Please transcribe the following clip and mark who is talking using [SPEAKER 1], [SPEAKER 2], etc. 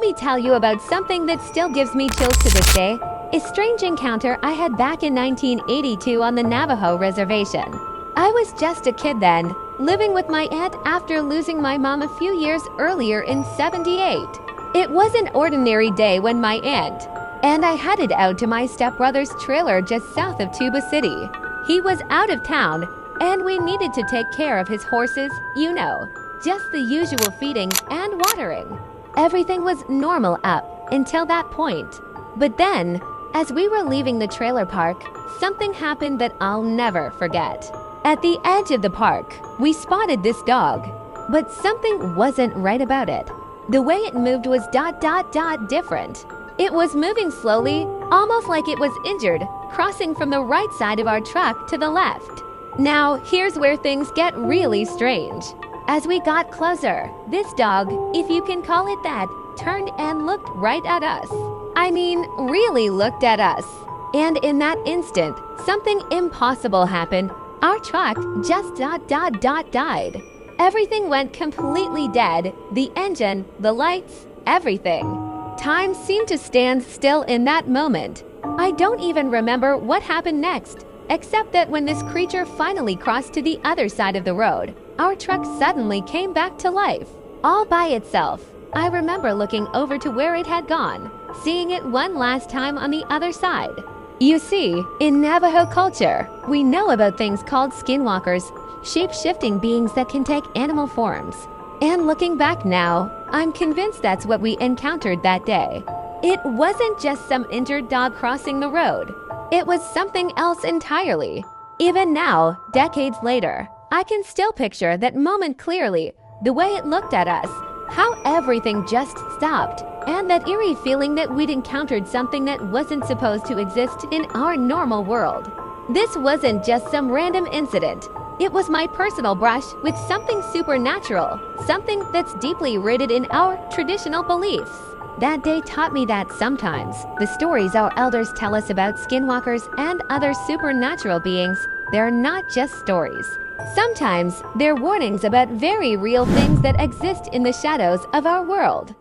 [SPEAKER 1] Let me tell you about something that still gives me chills to this day. A strange encounter I had back in 1982 on the Navajo reservation. I was just a kid then, living with my aunt after losing my mom a few years earlier in '78. It was an ordinary day when my aunt and I headed out to my stepbrother's trailer just south of Tuba City. He was out of town, and we needed to take care of his horses, just the usual feeding and watering. Everything was normal up until that point. But then, as we were leaving the trailer park, something happened that I'll never forget. At the edge of the park, we spotted this dog, but something wasn't right about it. The way it moved was different. It was moving slowly, almost like it was injured, crossing from the right side of our truck to the left. Now, here's where things get really strange. As we got closer, this dog, if you can call it that, turned and looked right at us. I mean, really looked at us. And in that instant, something impossible happened. Our truck just died. Everything went completely dead. The engine, the lights, everything. Time seemed to stand still in that moment. I don't even remember what happened next, except that when this creature finally crossed to the other side of the road, our truck suddenly came back to life, all by itself. I remember looking over to where it had gone, seeing it one last time on the other side. You see, in Navajo culture, we know about things called skinwalkers, shape-shifting beings that can take animal forms. And looking back now, I'm convinced that's what we encountered that day. It wasn't just some injured dog crossing the road. It was something else entirely. Even now, decades later, I can still picture that moment clearly, the way it looked at us, how everything just stopped, and that eerie feeling that we'd encountered something that wasn't supposed to exist in our normal world. This wasn't just some random incident. It was my personal brush with something supernatural, something that's deeply rooted in our traditional beliefs. That day taught me that sometimes the stories our elders tell us about skinwalkers and other supernatural beings, they're not just stories. Sometimes they're warnings about very real things that exist in the shadows of our world.